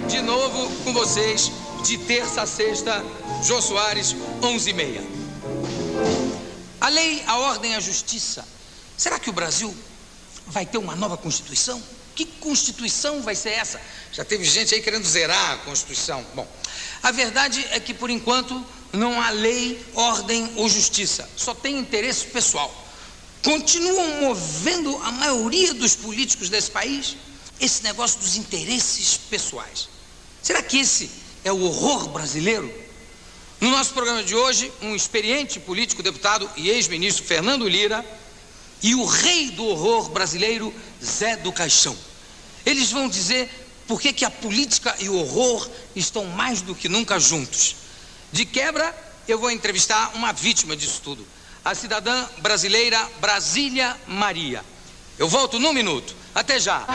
de novo com vocês, de terça a sexta, Jô Soares, 11h30. A lei, a ordem, a justiça. Será que o Brasil vai ter uma nova Constituição? Que Constituição vai ser essa? Já teve gente aí querendo zerar a Constituição. Bom, a verdade é que, por enquanto, não há lei, ordem ou justiça. Só tem interesse pessoal. Continuam movendo a maioria dos políticos desse país esse negócio dos interesses pessoais. Será que esse é o horror brasileiro? No nosso programa de hoje, um experiente político, deputado e ex-ministro Fernando Lira e o rei do horror brasileiro, Zé do Caixão. Eles vão dizer por que a política e o horror estão mais do que nunca juntos. De quebra, eu vou entrevistar uma vítima disso tudo, a cidadã brasileira Brasília Maria. Eu volto num minuto. Até já.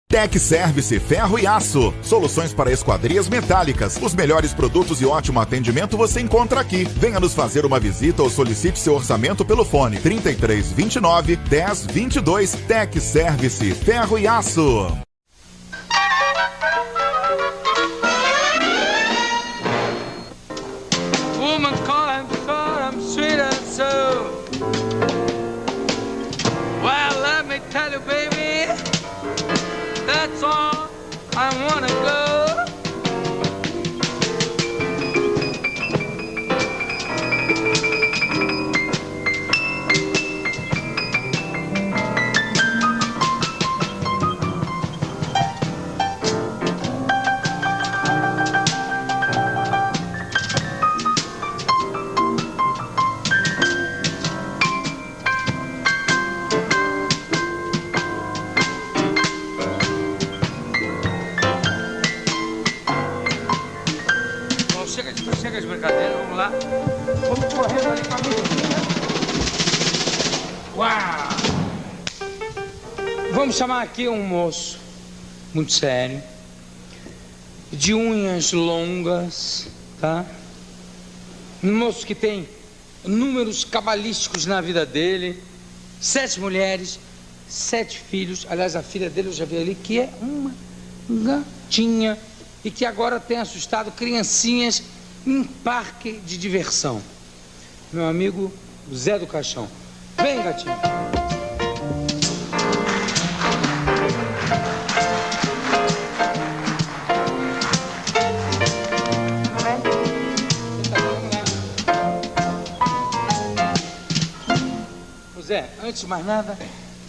Tec Service Ferro e Aço. Soluções para esquadrias metálicas. Os melhores produtos e ótimo atendimento você encontra aqui. Venha nos fazer uma visita ou solicite seu orçamento pelo fone 3329 1022. Tec Service Ferro e Aço. Woman calling for I'm sweet and so. Well, let me tell you, baby, that's all I wanna go. Chega as brincadeiras, vamos lá. Vamos correndo ali com a menina. Uau! Vamos chamar aqui um moço muito sério, de unhas longas, tá? Um moço que tem números cabalísticos na vida dele, 7 mulheres, 7 filhos. Aliás, a filha dele eu já vi ali, que é uma gatinha e que agora tem assustado criancinhas em parque de diversão. Meu amigo Zé do Caixão. Vem, gatinho. Zé, antes de mais nada,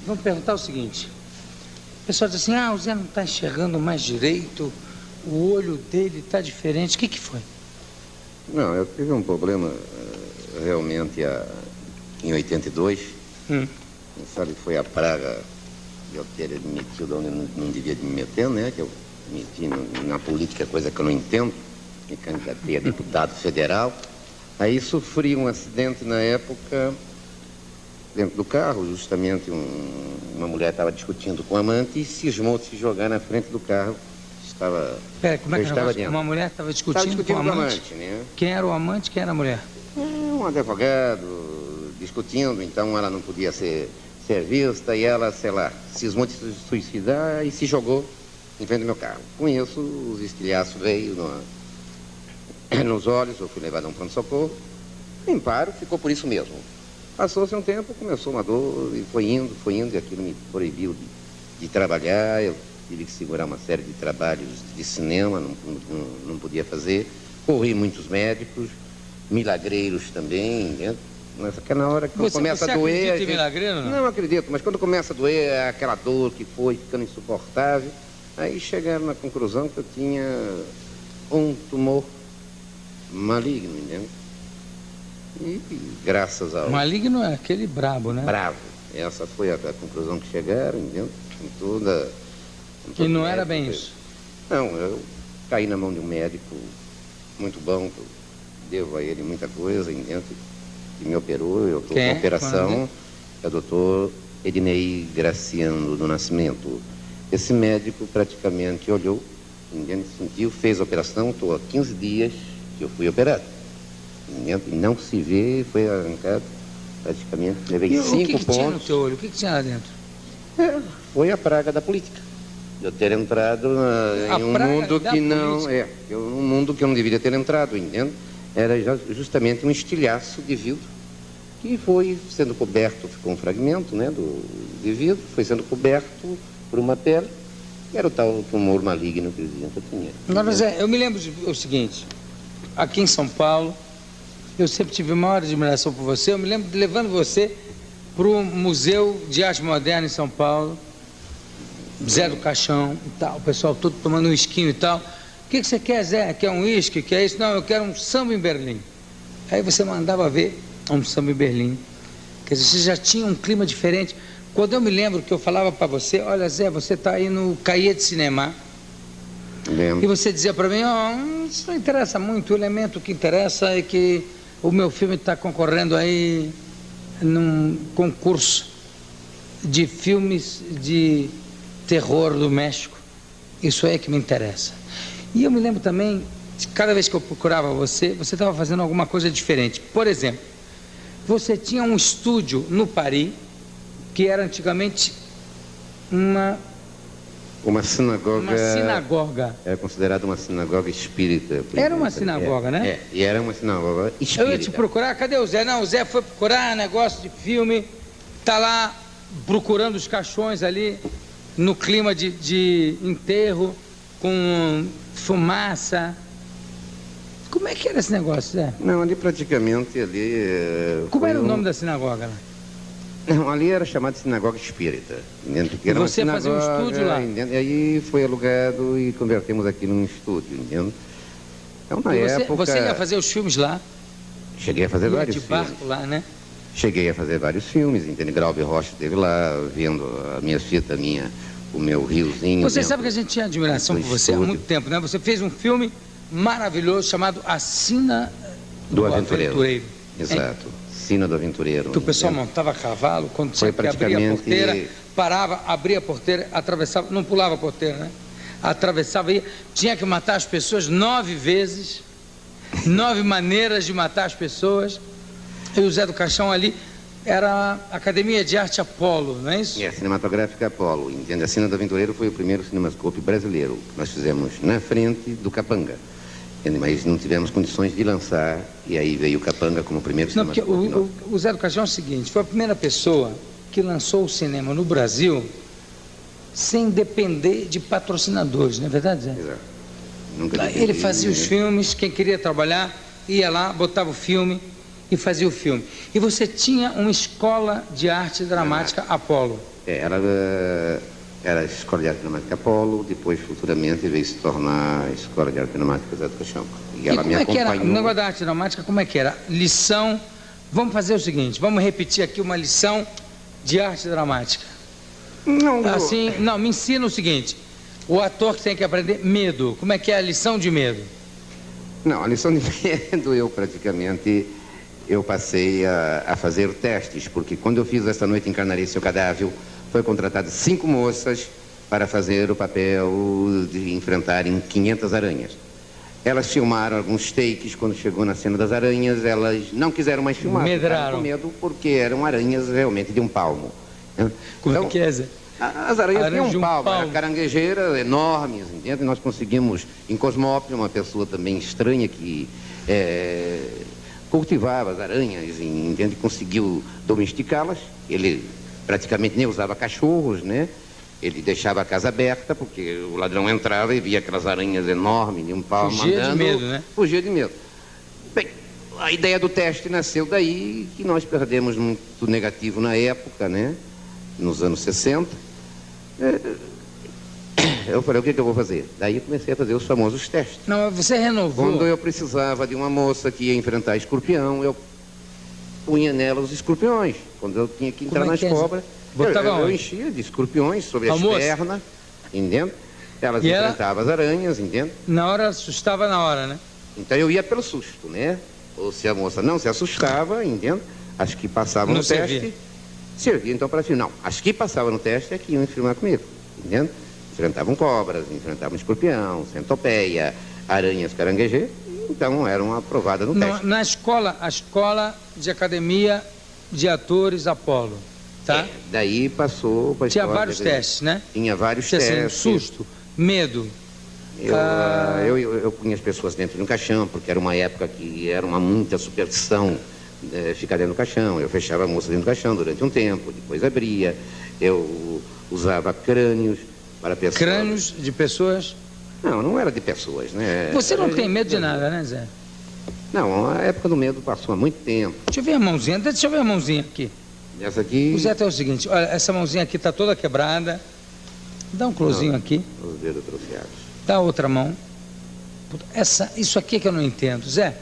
vamos perguntar o seguinte. O pessoal diz assim, o Zé não está enxergando mais direito, o olho dele está diferente. O que foi? Não, eu tive um problema realmente em 82. Sabe, foi a praga de eu ter me metido onde eu não devia me meter, né? Que eu me meti na política, coisa que eu não entendo. Me candidatei a deputado federal. Aí sofri um acidente na época, dentro do carro, justamente uma mulher estava discutindo com o amante e cismou de se jogar na frente do carro. Pera, como é que estava dentro? Uma mulher estava discutindo com o amante, né? Quem era o amante, quem era a mulher? Um advogado, discutindo, então ela não podia ser vista e ela, sei lá, cismou de se suicidar e se jogou em frente do meu carro. Com isso, os estilhaços veio nos olhos, eu fui levado a um pronto-socorro, limparam, ficou por isso mesmo. Passou-se um tempo, começou uma dor e foi indo, e aquilo me proibiu de trabalhar. Eu tive que segurar uma série de trabalhos de cinema, não podia fazer. Corri muitos médicos, milagreiros também, né? Mas na hora que começa a doer... Você acredita em milagreiro, não? Não acredito, mas quando começa a doer, é aquela dor que foi ficando insuportável. Aí chegaram na conclusão que eu tinha um tumor maligno, entendeu? E graças ao... Maligno é aquele brabo, né? Bravo. Essa foi a conclusão que chegaram, entendeu? Com toda e não era bem isso? Não, eu caí na mão de um médico muito bom, que eu devo a ele muita coisa, entendeu? que me operou, eu estou com operação, é o doutor Ednei Graciano do Nascimento. Esse médico praticamente olhou, entende? Sentiu, fez a operação, estou há 15 dias que eu fui operado. Entende? E não se vê, foi arrancado praticamente, levei 5 pontos. O que tinha no teu olho? O que tinha lá dentro? Foi a praga da política. Eu ter entrado em um mundo que não... um mundo que eu não deveria ter entrado, entende? Era justamente um estilhaço de vidro que foi sendo coberto, ficou um fragmento, né, de vidro, foi sendo coberto por uma pele, que era o tal tumor maligno que eu tinha. Agora, Zé, eu me lembro o seguinte, aqui em São Paulo, eu sempre tive a maior admiração por você, eu me lembro de levando você para o Museu de Arte Moderna em São Paulo, Zé do Caixão e tal, o pessoal todo tomando um esquinho e tal. O que você quer, Zé? Quer um uísque? Quer isso? Não, eu quero um samba em Berlim. Aí você mandava ver um samba em Berlim. Quer dizer, você já tinha um clima diferente. Quando eu me lembro que eu falava para você, olha, Zé, você está aí no Cahiers de Cinema. Lembro. E você dizia para mim, isso não interessa muito, o elemento que interessa é que o meu filme está concorrendo aí num concurso de filmes de terror do México. Isso é que me interessa. E eu me lembro também, cada vez que eu procurava você estava fazendo alguma coisa diferente. Por exemplo, você tinha um estúdio no Paris, que era antigamente uma sinagoga. Uma sinagoga. Era considerada uma sinagoga espírita. Era uma sinagoga, né? E era uma sinagoga espírita. Eu ia te procurar, cadê o Zé? Não, o Zé foi procurar negócio de filme, tá lá procurando os caixões ali, no clima de enterro, com fumaça. Como é que era esse negócio, Zé? Não, ali praticamente ali... Como era o nome da sinagoga lá? Não, ali era chamada de sinagoga espírita. E você fazia um estúdio lá? E aí foi alugado e convertemos aqui num estúdio, entende? Então, na época... Você ia fazer os filmes lá? Cheguei a fazer vários filmes. De barco lá, né? Cheguei a fazer vários filmes, entende? Graube Rocha esteve lá, vendo a minha fita, o meu riozinho. Você sabe que a gente tinha admiração por você há muito tempo, né? Você fez um filme maravilhoso chamado A Sina do Aventureiro. Exato. Sina do Aventureiro. Que o pessoal montava a cavalo, quando tinha que abrir a porteira, parava, abria a porteira, atravessava, não pulava a porteira, né? Atravessava e tinha que matar as pessoas 9 vezes, 9 maneiras de matar as pessoas. E o Zé do Caixão ali era a Academia de Arte Apolo, não é isso? Cinematográfica Apolo, entende? A Sina do Aventureiro foi o primeiro cinemascope brasileiro que nós fizemos na frente do Capanga. Mas não tivemos condições de lançar, e aí veio o Capanga como primeiro cinema. Não, porque o Zé do Caixão é o seguinte, foi a primeira pessoa que lançou o cinema no Brasil sem depender de patrocinadores, não é verdade, Zé? Exato. Nunca ele fazia os filmes, quem queria trabalhar ia lá, botava o filme e fazia o filme. E você tinha uma escola de arte dramática Apolo. Era a Escola de Arte Dramática Apolo, depois futuramente veio se tornar a Escola de Arte Dramática Zé do Caixão. E ela me acompanhou. Que era? O negócio da arte dramática, como é que era? Lição, vamos fazer o seguinte, vamos repetir aqui uma lição de arte dramática. Não, me ensina o seguinte, o ator que tem que aprender medo, como é que é a lição de medo? Não, a lição de medo eu passei a fazer testes, porque quando eu fiz Esta Noite Encarnarei Seu Cadáver, foi contratado 5 moças para fazer o papel de enfrentarem 500 aranhas. Elas filmaram alguns takes, quando chegou na cena das aranhas, elas não quiseram mais filmar. Medraram. Com medo, porque eram aranhas realmente de um palmo. Como é que é, Zé? As aranhas tinham um palmo, eram caranguejeiras enormes, entende? Nós conseguimos, em Cosmópolis, uma pessoa também estranha que cultivava as aranhas, entende? Conseguiu domesticá-las. Ele praticamente nem usava cachorros, né? Ele deixava a casa aberta, porque o ladrão entrava e via aquelas aranhas enormes de um palmo andando. Fugia de medo, né? Fugia de medo. Bem, a ideia do teste nasceu daí, que nós perdemos muito negativo na época, né? Nos anos 60. Eu falei, o que eu vou fazer? Daí eu comecei a fazer os famosos testes. Não, você renovou. Quando eu precisava de uma moça que ia enfrentar escorpião, eu punha nela os escorpiões. Quando eu tinha que entrar nas cobras, eu enchia de escorpiões sobre as pernas, entende? Elas enfrentavam as aranhas, entende? Na hora, assustava na hora, né? Então eu ia pelo susto, né? Ou se a moça não se assustava, entende? As que passavam Não no teste, servia. servia então para filmar. Não, as que passavam no teste é que iam filmar comigo, entende? Enfrentavam cobras, enfrentavam escorpião, centopeia, aranhas caranguejeiras, então eram aprovadas no teste. Na escola, a escola de academia de atores Apolo, tá? Daí passou para a Tinha escola vários de- testes, né? Tinha vários Tinha assim, testes. susto, medo. Eu punha as pessoas dentro de um caixão, porque era uma época que era muita superstição ficar dentro do caixão. Eu fechava a moça dentro do caixão durante um tempo, depois abria. Eu usava crânios para pessoas. Crânios de pessoas. Não era de pessoas, né? Você não Era tem de- medo de nada, né, Zé? Não, a época do medo passou há muito tempo. Deixa eu ver a mãozinha, deixa eu ver a mãozinha aqui. Essa aqui... O Zé é o seguinte, olha, essa mãozinha aqui tá toda quebrada. Dá um closinho aqui, Os dedos troceados. dá outra mão. Puta, isso aqui é que eu não entendo. Zé,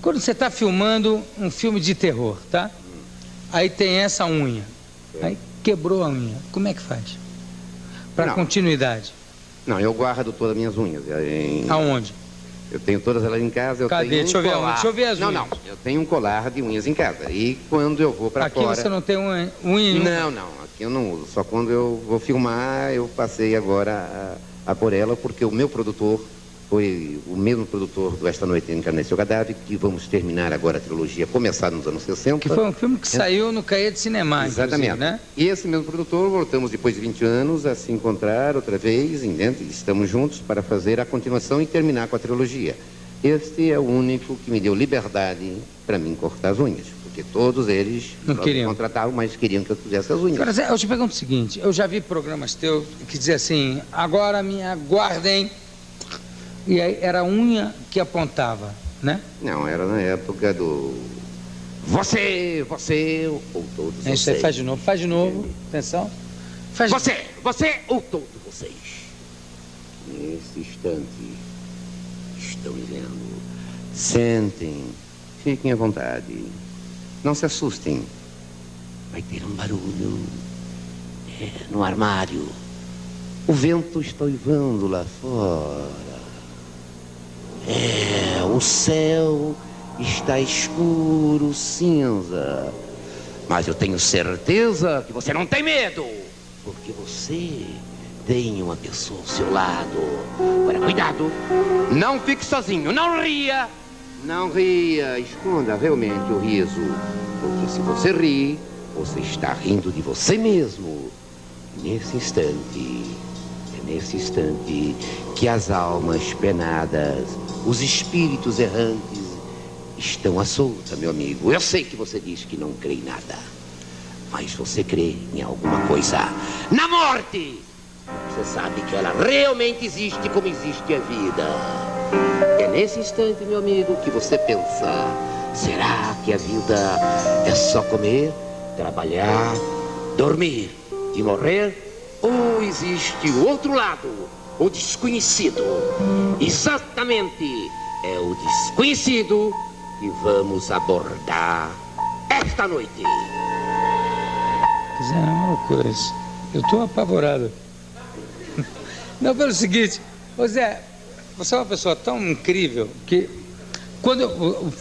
quando você está filmando um filme de terror, tá? Aí tem essa unha. Aí quebrou a unha. Como é que faz? Para Não. continuidade. Não, eu guardo todas as minhas unhas. Aonde? Eu tenho todas elas em casa. Eu Cadê? tenho Deixa eu ver colar. deixa eu ver as Não, unhas. não. Eu tenho um colar de unhas em casa. E quando eu vou para Aqui fora... você não tem unha nenhuma. Não. Aqui eu não uso. Só quando eu vou filmar, eu passei agora a pôr ela, porque o meu produtor foi o mesmo produtor do Esta Noite Encarnei Seu Cadáver, que vamos terminar agora a trilogia, começar nos anos 60. Que foi um filme que saiu no Cahiers de Cinema, Exatamente. inclusive, né? E esse mesmo produtor, voltamos depois de 20 anos a se encontrar outra vez, entende? Estamos juntos para fazer a continuação e terminar com a trilogia. Este é o único que me deu liberdade para mim cortar as unhas, porque todos eles Não queriam. contratavam, mas queriam que eu fizesse as unhas. Agora, Zé, eu te pergunto o seguinte, eu já vi programas teus que diziam assim, agora me aguardem, e aí era a unha que apontava, né? Não, era na época do... Você, ou todos É isso aí, vocês. faz de novo, atenção. Faz Você, ou todos vocês. Nesse instante, estão me vendo. Sentem, fiquem à vontade. Não se assustem. Vai ter um barulho no armário. O vento está uivando lá fora. O céu está escuro, cinza. Mas eu tenho certeza que você não tem medo, porque você tem uma pessoa ao seu lado. Agora, cuidado, não fique sozinho, não ria. Não ria, esconda realmente o riso, porque se você ri, você está rindo de você mesmo. Nesse instante que as almas penadas, os espíritos errantes estão à solta, meu amigo. Eu sei que você diz que não crê em nada, mas você crê em alguma coisa. Na morte! Você sabe que ela realmente existe como existe a vida. É nesse instante, meu amigo, que você pensa: será que a vida é só comer, trabalhar, dormir e morrer? Ou existe o outro lado, o desconhecido? Exatamente, é o desconhecido que vamos abordar esta noite. Zé, é uma loucura isso. Eu estou apavorado. Não, pelo seguinte, ô Zé, você é uma pessoa tão incrível que quando eu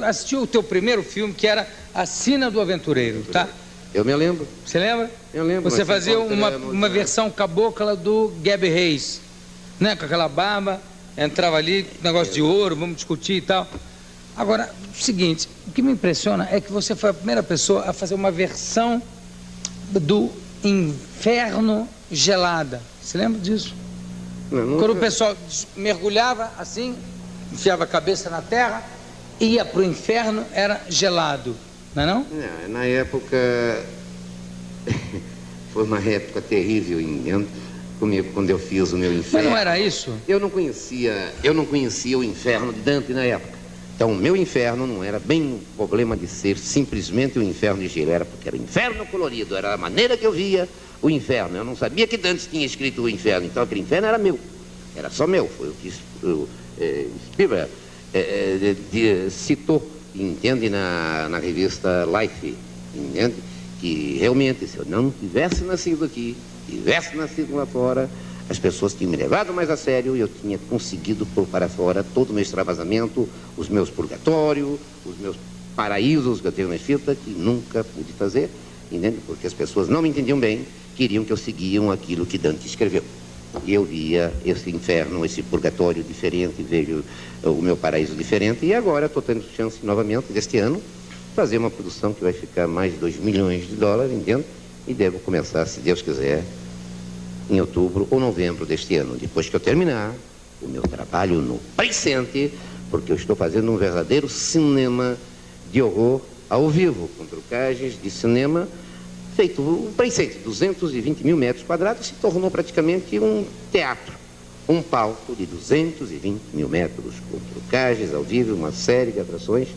assisti o teu primeiro filme, que era A Sina do Aventureiro, tá? Eu me lembro. Você lembra? Eu lembro. Você nós fazia encontramos, uma versão cabocla do Gaby Reis, né? Com aquela barba, entrava ali, negócio de ouro, vamos discutir e tal. Agora, o seguinte, o que me impressiona é que você foi a primeira pessoa a fazer uma versão do Inferno Gelada. Você lembra disso? Quando o pessoal mergulhava assim, enfiava a cabeça na terra, ia pro inferno, era gelado, não é não? Não, na época... Foi uma época terrível comigo, quando eu fiz o meu inferno. Mas não era isso? Eu não conhecia o inferno de Dante na época. Então, o meu inferno não era bem o problema de ser simplesmente o inferno de gelo. Era porque era o inferno colorido, era a maneira que eu via o inferno. Eu não sabia que Dante tinha escrito o inferno, então aquele inferno era meu. Era só meu. Foi o que Spielberg citou, entende, na revista Life, entende? Que realmente, se eu não tivesse nascido aqui, tivesse nascido lá fora, As pessoas tinham me levado mais a sério e eu tinha conseguido pôr para fora todo o meu extravasamento, os meus purgatórios, os meus paraísos que eu tenho na fita, que nunca pude fazer, entende? Porque as pessoas não me entendiam bem, queriam que eu seguiam aquilo que Dante escreveu. E eu via esse inferno, esse purgatório diferente, vejo o meu paraíso diferente, e agora estou tendo chance novamente, deste ano, fazer uma produção que vai ficar mais de 2 milhões de dólares, entende? E devo começar, se Deus quiser, em outubro ou novembro deste ano, depois que eu terminar o meu trabalho no presente, porque eu estou fazendo um verdadeiro cinema de horror ao vivo, com trucagens de cinema feito um presente, 220 mil metros quadrados, se tornou praticamente um teatro, um palco de 220 mil metros, com trucagens ao vivo, uma série de atrações,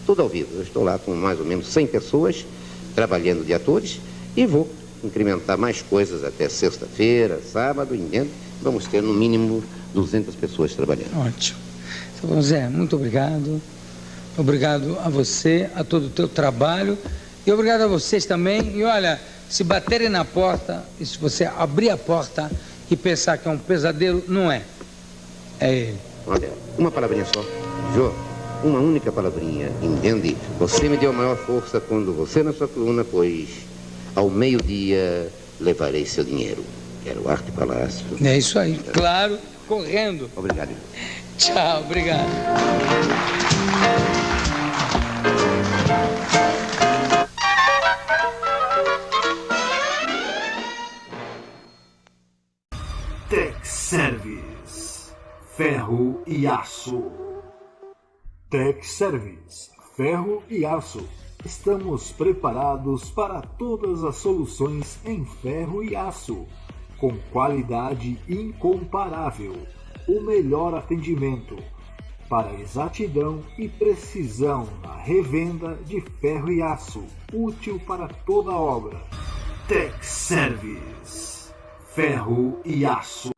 tudo ao vivo. Eu estou lá com mais ou menos 100 pessoas, trabalhando de atores, e vou incrementar mais coisas até sexta-feira, sábado, entende? Vamos ter no mínimo 200 pessoas trabalhando. Ótimo. Então, Zé, muito obrigado. Obrigado a você, a todo o teu trabalho. E obrigado a vocês também. E olha, se baterem na porta, e se você abrir a porta e pensar que é um pesadelo, não é. É ele. Olha, uma palavrinha só. Jô, uma única palavrinha, entende? Você me deu maior força quando você na sua coluna, pois ao meio-dia levarei seu dinheiro. Quero Arte Palácio. É isso aí, claro, correndo. Obrigado. Tchau, obrigado. Tech Service, ferro e aço. Tech Service, ferro e aço. Estamos preparados para todas as soluções em ferro e aço, com qualidade incomparável, o melhor atendimento, para exatidão e precisão na revenda de ferro e aço, útil para toda obra. Tech Service, ferro e aço.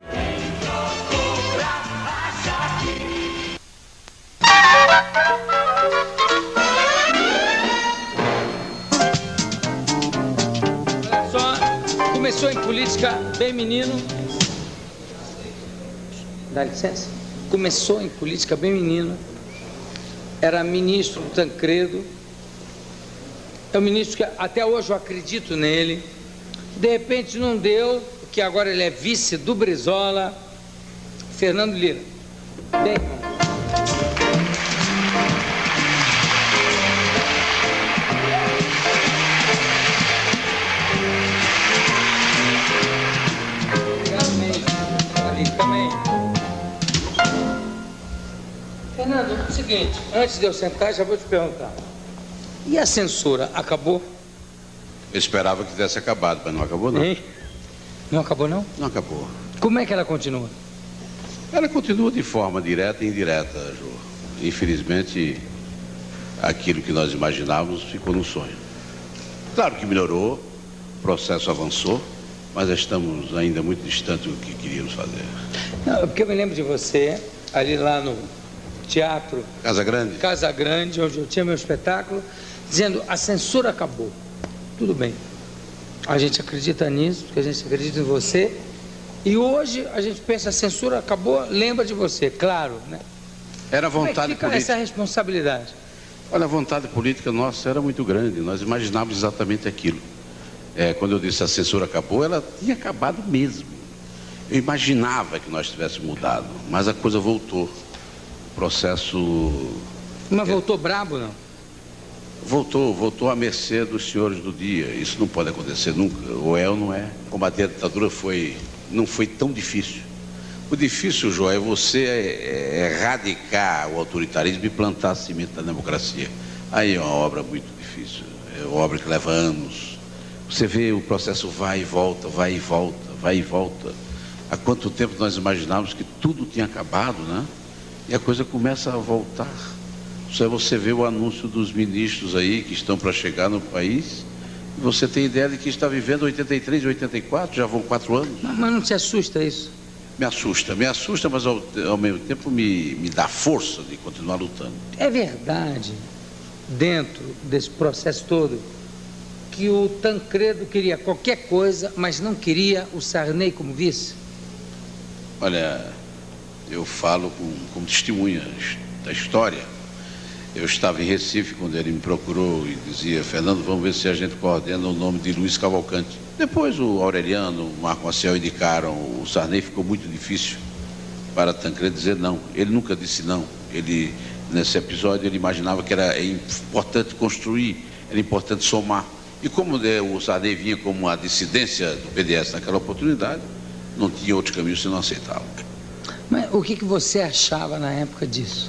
Começou em política bem menino. Dá licença. Começou em política bem menino. Era ministro do Tancredo. É um ministro que até hoje eu acredito nele. De repente não deu, porque agora ele é vice do Brizola. Fernando Lira. Bem, Fernando, é o seguinte, antes de eu sentar, já vou te perguntar. E a censura, acabou? Eu esperava que tivesse acabado, mas não acabou, não. Hein? Não acabou, não? Não acabou. Como é que ela continua? Ela continua de forma direta e indireta, Jô. Infelizmente, aquilo que nós imaginávamos ficou no sonho. Claro que melhorou, o processo avançou, mas estamos ainda muito distantes do que queríamos fazer. Não, porque eu me lembro de você, ali lá no Teatro Casa Grande, onde eu tinha meu espetáculo, dizendo: a censura acabou. Tudo bem, a gente acredita nisso, porque a gente acredita em você, e hoje a gente pensa: a censura acabou, lembra de você, claro, né? Era vontade Como é que fica política. essa responsabilidade? Olha, a vontade política nossa era muito grande, nós imaginávamos exatamente aquilo. Quando eu disse a censura acabou, ela tinha acabado mesmo. Eu imaginava que nós tivéssemos mudado, mas a coisa voltou. O processo... Mas voltou brabo, não? Voltou à mercê dos senhores do dia. Isso não pode acontecer nunca, ou é ou não é. Combater a ditadura não foi tão difícil. O difícil, João, é você erradicar o autoritarismo e plantar a semente da democracia. Aí é uma obra muito difícil, é uma obra que leva anos. Você vê o processo vai e volta, vai e volta, vai e volta. Há quanto tempo nós imaginávamos que tudo tinha acabado, né? E a coisa começa a voltar. Só você vê o anúncio dos ministros aí que estão para chegar no país, e você tem ideia de que está vivendo 83 e 84, já vão 4 anos. Mas não te assusta isso? Me assusta, mas ao mesmo tempo me dá força de continuar lutando. É verdade, dentro desse processo todo, que o Tancredo queria qualquer coisa, mas não queria o Sarney como vice? Olha, eu falo como testemunha da história. Eu estava em Recife quando ele me procurou e dizia: Fernando, vamos ver se a gente coordena o nome de Luiz Cavalcante. Depois o Aureliano, o Marco Maciel indicaram, o Sarney, ficou muito difícil para Tancredo dizer não. Ele nunca disse não. Ele, nesse episódio, ele imaginava que era importante construir, era importante somar. E como o Sarney vinha como a dissidência do PDS naquela oportunidade, não tinha outro caminho senão aceitá-lo. Mas o que você achava na época disso?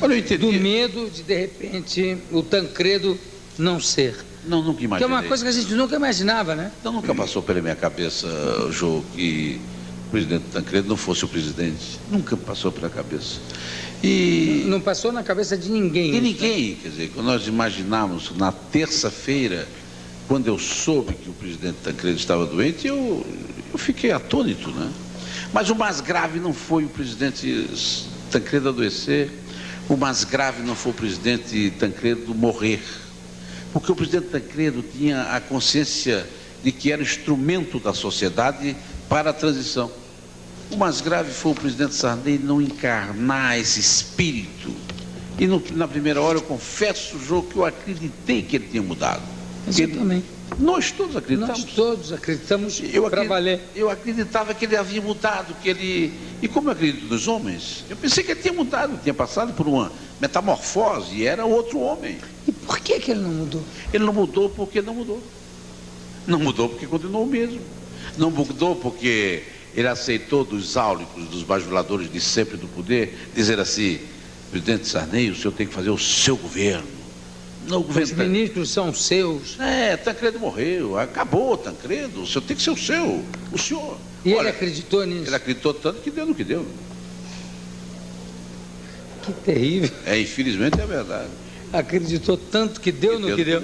Olha, eu entendi. Do medo de repente, o Tancredo não ser. Não, nunca imaginei. Que é uma coisa que a gente nunca imaginava, né? Então nunca passou pela minha cabeça, Jô, que o presidente Tancredo não fosse o presidente. Nunca passou pela cabeça. E não passou na cabeça de ninguém. De ninguém, quer dizer, quando nós imaginávamos na terça-feira, quando eu soube que o presidente Tancredo estava doente, eu fiquei atônito, né? Mas o mais grave não foi o presidente Tancredo adoecer, o mais grave não foi o presidente Tancredo morrer, porque o presidente Tancredo tinha a consciência de que era instrumento da sociedade para a transição. O mais grave foi o presidente Sarney não encarnar esse espírito. E na primeira hora eu confesso, Jô, que eu acreditei que ele tinha mudado. Eu também. Nós todos acreditamos. Nós todos acreditamos para valer. Eu acreditava que ele havia mudado, que ele... E como eu acredito nos homens, eu pensei que ele tinha mudado, tinha passado por uma metamorfose e era outro homem. E por que ele não mudou? Ele não mudou porque não mudou. Não mudou porque continuou o mesmo. Não mudou porque ele aceitou dos áulicos, dos bajuladores de sempre do poder, dizer assim: presidente Sarney, o senhor tem que fazer o seu governo. Não, os ministros são seus. Tancredo morreu, acabou Tancredo, o senhor tem que ser o seu, o senhor. E olha, ele acreditou nisso? Ele acreditou tanto que deu no que deu. Que terrível. Infelizmente é verdade. Acreditou tanto que deu no que deu.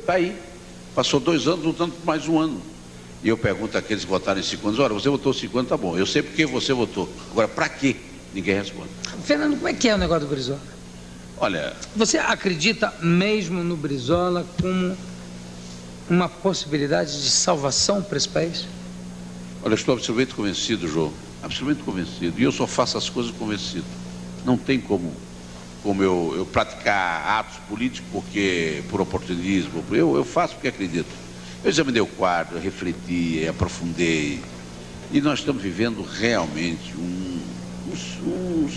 Está aí. Passou 2 anos lutando por mais 1 ano. E eu pergunto àqueles que votaram em 5 anos: olha, você votou 5 anos, tá bom, eu sei porque você votou. Agora, para quê? Ninguém responde. Fernando, como é que é o negócio do Brizola? Olha... Você acredita mesmo no Brizola como uma possibilidade de salvação para esse país? Olha, eu estou absolutamente convencido, João, absolutamente convencido. E eu só faço as coisas convencido. Não tem como eu praticar atos políticos por oportunismo. Eu faço porque acredito. Eu examinei o quadro, eu refleti, aprofundei. E nós estamos vivendo realmente um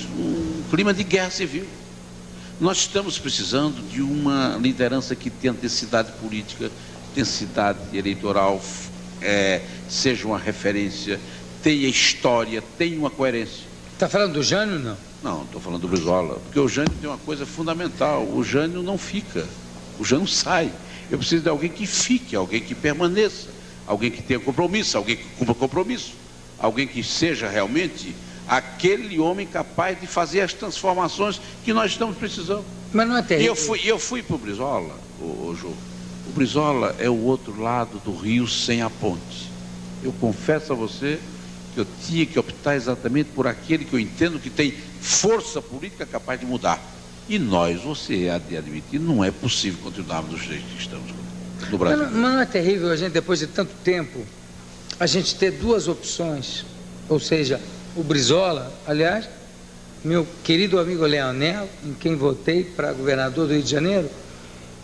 clima de guerra civil. Nós estamos precisando de uma liderança que tenha densidade política, densidade eleitoral, seja uma referência, tenha história, tenha uma coerência. Está falando do Jânio, não? Não, estou falando do Brizola, porque o Jânio tem uma coisa fundamental: o Jânio não fica, o Jânio sai. Eu preciso de alguém que fique, alguém que permaneça, alguém que tenha compromisso, alguém que cumpra compromisso, alguém que seja realmente aquele homem capaz de fazer as transformações que nós estamos precisando. Mas não é terrível. E eu fui para o Brizola, Jô. O Brizola é o outro lado do rio sem a ponte. Eu confesso a você que eu tinha que optar exatamente por aquele que eu entendo que tem força política capaz de mudar. E nós, você há de admitir, não é possível continuarmos do jeito que estamos no Brasil. Mas não é terrível a gente, depois de tanto tempo, a gente ter 2 opções, ou seja, o Brizola, aliás, meu querido amigo Leonel, em quem votei para governador do Rio de Janeiro,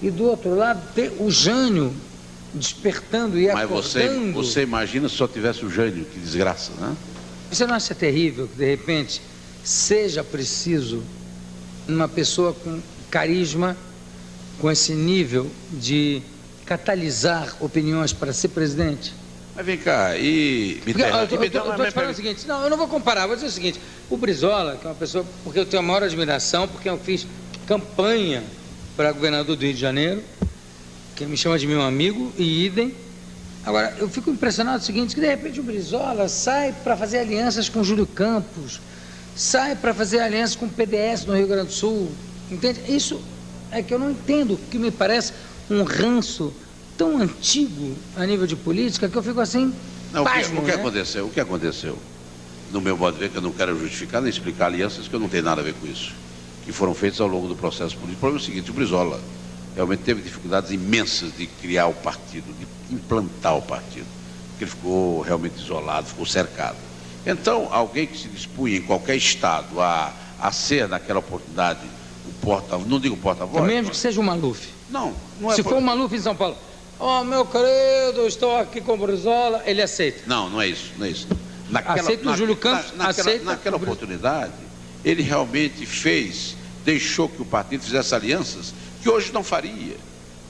e do outro lado ter o Jânio despertando e acordando. Mas você imagina se só tivesse o Jânio, que desgraça, né? Você não acha terrível que de repente seja preciso uma pessoa com carisma, com esse nível de catalisar opiniões para ser presidente? Mas vem cá, eu estou falando o seguinte, não, eu não vou comparar, vou dizer o seguinte: o Brizola, que é uma pessoa, porque eu tenho a maior admiração, porque eu fiz campanha para governador do Rio de Janeiro, que me chama de meu amigo, e idem. Agora, eu fico impressionado com o seguinte, que de repente o Brizola sai para fazer alianças com o Júlio Campos, sai para fazer aliança com o PDS no Rio Grande do Sul, entende? Isso é que eu não entendo, que me parece um ranço tão antigo a nível de política, que eu fico assim, pasmo, o que aconteceu? No meu modo de ver, que eu não quero justificar nem explicar alianças que eu não tenho nada a ver com isso, que foram feitas ao longo do processo político. O problema é o seguinte: o Brizola realmente teve dificuldades imensas de criar o partido, de implantar o partido, porque ele ficou realmente isolado, ficou cercado. Então, alguém que se dispunha em qualquer estado a ser, naquela oportunidade, o porta-voz, não digo porta-voz... Mesmo que seja o Maluf. Não é... Se for o Maluf em São Paulo, meu querido, estou aqui com o Brizola, ele aceita. Não é isso, não é isso. Aceita o Júlio Campos, aceita... Naquela oportunidade, ele realmente deixou que o partido fizesse alianças que hoje não faria,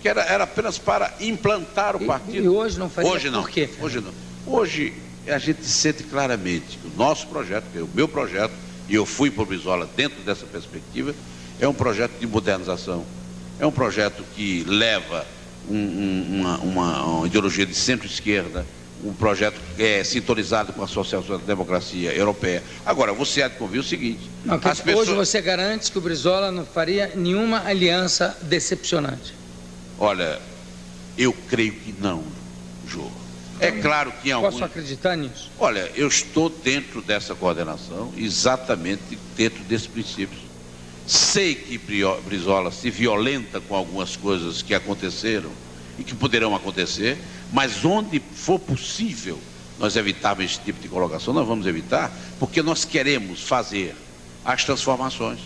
que era apenas para implantar o partido. E hoje não faria? Hoje não. Por quê? Hoje não. Hoje a gente sente claramente que o nosso projeto, que é o meu projeto, e eu fui por Brizola dentro dessa perspectiva, é um projeto de modernização, é um projeto que leva uma ideologia de centro-esquerda, um projeto que é sintonizado com a social-democracia europeia. Agora, você há de convir o seguinte... Hoje você garante que o Brizola não faria nenhuma aliança decepcionante? Olha, eu creio que não, Jô. É claro que em alguns... Posso acreditar nisso? Olha, eu estou dentro dessa coordenação, exatamente dentro desses princípios. Sei que Brizola se violenta com algumas coisas que aconteceram e que poderão acontecer, mas onde for possível nós evitarmos esse tipo de colocação, nós vamos evitar, porque nós queremos fazer as transformações.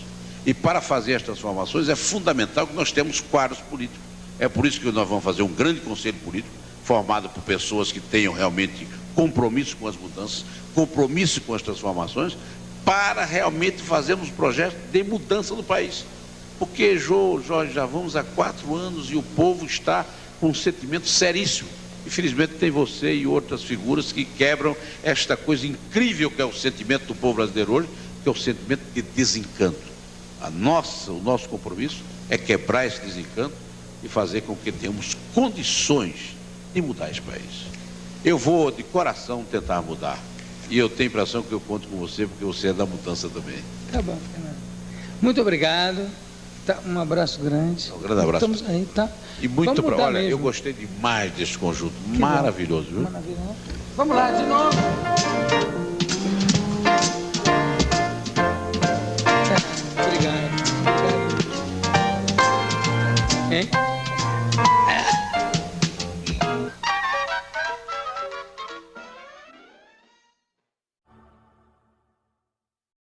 E para fazer as transformações é fundamental que nós temos quadros políticos. É por isso que nós vamos fazer um grande conselho político, formado por pessoas que tenham realmente compromisso com as mudanças, compromisso com as transformações, para realmente fazermos projetos de mudança no país. Porque, Jorge, já vamos há 4 anos e o povo está com um sentimento seríssimo. Infelizmente tem você e outras figuras que quebram esta coisa incrível que é o sentimento do povo brasileiro hoje, que é o sentimento de desencanto. O nosso compromisso é quebrar esse desencanto e fazer com que tenhamos condições de mudar esse país. Eu vou de coração tentar mudar. E eu tenho a impressão que eu conto com você, porque você é da mudança também. Tá bom, Fernando. Muito obrigado. Tá, um abraço grande. Um grande abraço. Estamos aí, tá? E muito para. Olha, eu gostei demais desse conjunto. Que maravilhoso, viu? Maravilha, né? Vamos lá, de novo. Obrigado. Hein?